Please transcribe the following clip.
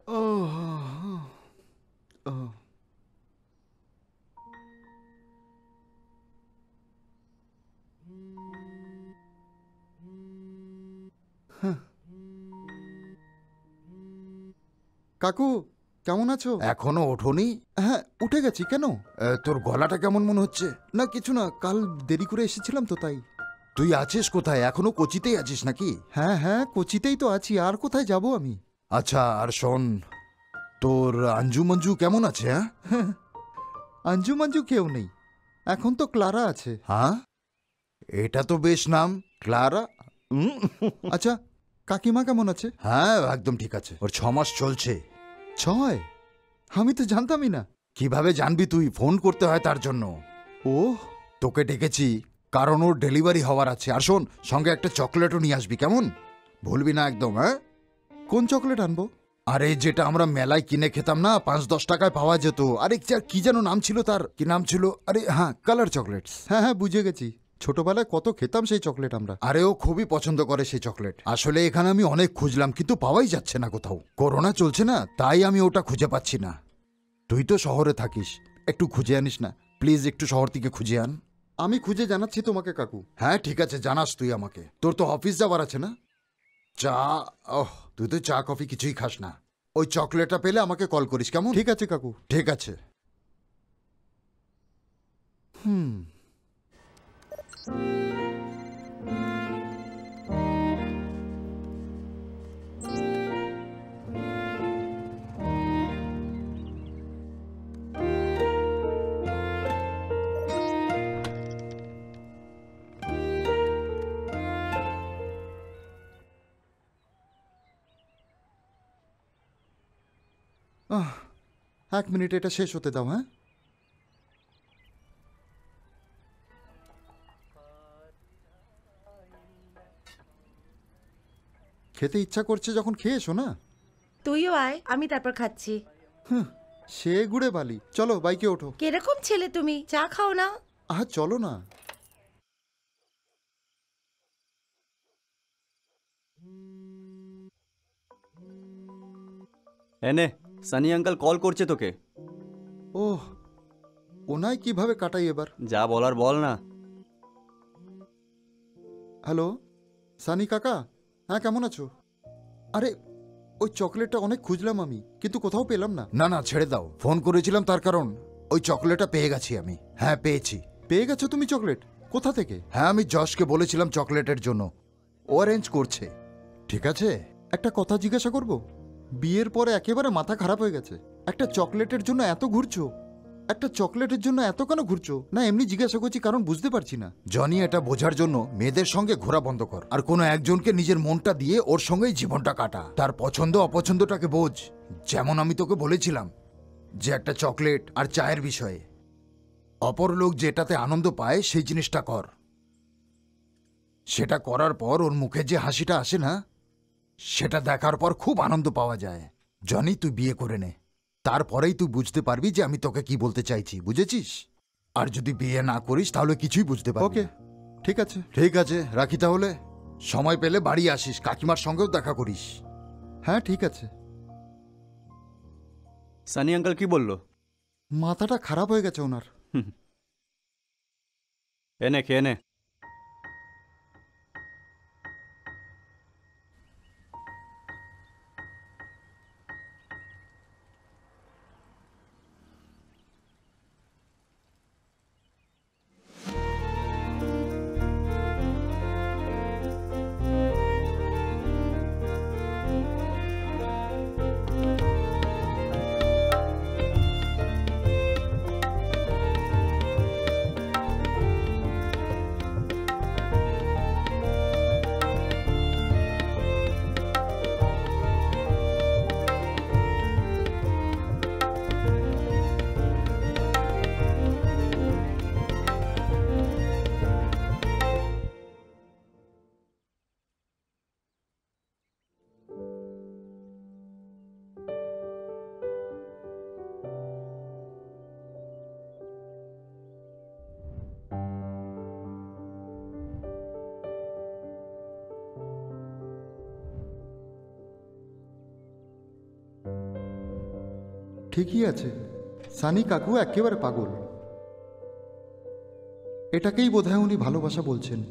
ওহ, ওহ। হ্যাঁ। কাকু কেমন আছো? এখনো ওঠোনি? হ্যাঁ, উঠে গেছি। কেন? তোর গলাটা কেমন মনে হচ্ছে? না কিছু না, কাল দেরি করে এসেছিলাম তো তাই। তুই আছিস কোথায়? এখনো কোচিতেই আছিস নাকি? হ্যাঁ হ্যাঁ, কোচিতেই তো আছি, আর কোথায় যাব আমি? আচ্ছা, আর শোন, তোর আঞ্জু মঞ্জু কেমন আছে? হ্যাঁ, আঞ্জু মাঞ্জু কেউ নেই, এখন তো ক্লারা আছে। হ্যাঁ, এটা তো বেশ নাম, ক্লারা। আচ্ছা, কাকিমা কেমন আছে? হ্যাঁ, একদম ঠিক আছে। ওর 6 মাস চলছে। 6? আমি তো জানতামই না। কিভাবে জানবি তুই? ফোন করতে হয় তার জন্য। ওহ, তোকে ডেকেছি কারণ ওর ডেলিভারি হওয়ার আছে। আর শোন, সঙ্গে একটা চকলেটও নিয়ে আসবি, কেমন? ভুলবি না একদম। হ্যাঁ, কোন চকলেট আনবো? আরে যেটা আমরা মেলায় কিনে খেতাম না, 5-10 টাকায় পাওয়া যেত। আরে কি যেন নাম ছিল তার, কি নাম ছিল? আরে হ্যাঁ, কালার চকলেটস। হ্যাঁ হ্যাঁ, বুঝে গেছি। ছোটবেলায় কত খেতাম সেই চকলেট আমরা। আরে ও খুবই পছন্দ করে সেই চকলেট। আসলে এখানে আমি অনেক খুঁজলাম কিন্তু পাওয়াই যাচ্ছে না কোথাও। করোনা চলছে না, তাই আমি ওটা খুঁজে পাচ্ছি না। তুই তো শহরে থাকিস, একটু খুঁজে আনিস না প্লিজ, একটু শহর থেকে খুঁজে আন। আমি খুঁজে জানাচ্ছি তোমাকে কাকু। হ্যাঁ ঠিক আছে, জানাস তুই আমাকে। তোর তো অফিস যাবার আছে না? চা, ওহ, তুই তো চা কফি কিছুই খাস না। ওই চকলেটটা পেলে আমাকে কল করিস, কেমন? ঠিক আছে কাকু। ঠিক আছে। হুম। আহ, 1 মিনিট, এটা শেষ হতে দাও। হ্যাঁ, খেতে ইচ্ছা করছে যখন খেয়ে এসো না। তুইও আয়, আমি তারপর খাচ্ছি। সে গুড়ে বালি। চলো বাইকে ওঠো। কিরকম ছেলে তুমি, চা খাও না? আহ চলো না। এনে সানি আঙ্কেল কল করছে তোকে। ওহ, ওনায় কিভাবে কাটাই এবার? যা বলার বল না। হ্যালো, সানি কাকা। হ্যাঁ, কেমন আছো? আরে ওই চকলেটটা অনেক খুঁজলাম আমি, কিন্তু কোথাও পেলাম না। না না, ছেড়ে দাও। ফোন করেছিলাম তার কারণ ওই চকলেটটা পেয়ে গেছি আমি। হ্যাঁ পেয়েছি। পেয়ে গেছো তুমি চকলেট? কোথা থেকে? হ্যাঁ, আমি যশকে বলেছিলাম চকলেটের জন্য, ও অ্যারেঞ্জ করছে। ঠিক আছে। একটা কথা জিজ্ঞাসা করব? বিয়ের পরে একেবারে মাথা খারাপ হয়ে গেছে। একটা চকলেটের জন্য এত ঘুরছো? একটা চকলেটের জন্য এত কেন ঘুরছো? না এমনি জিজ্ঞাসা করছি, কারণ বুঝতে পারছি না। জনি, এটা বোঝার জন্য মেয়েদের সঙ্গে ঘোরা বন্ধ কর, আর কোনো একজনকে নিজের মনটা দিয়ে ওর সঙ্গেই জীবনটা কাটা। তার পছন্দ অপছন্দটাকে বোঝ। যেমন আমি তোকে বলেছিলাম যে একটা চকলেট আর চায়ের বিষয়ে, অপর লোক যেটাতে আনন্দ পায় সেই জিনিসটা কর। সেটা করার পর ওর মুখে যে হাসিটা আসে না, সেটা দেখার পর খুব আনন্দ পাওয়া যায়। জনি, তুই বিয়ে করে নে, তারপরেই তুই বুঝতে পারবি যে আমি তোকে কি বলতে চাইছি, বুঝেছিস? আর যদি বিয়ে না করিস তাহলে কিছুই বুঝতে পারবি ওকে, না। ঠিক আছে। ঠিক আছে, রাখি তাহলে। সময় পেলে বাড়ি আসিস, কাকিমার সঙ্গেও দেখা করিস। হ্যাঁ ঠিক আছে। সানি আঙ্কেল কি বললো? মাথাটা খারাপ হয়ে গেছে ওনার। এনে খেয়ে নে। ঠিকই আছে, সানি কাকু একেবারে পাগল। এটাকেই বোধহয় উনি ভালোবাসা বলছেন।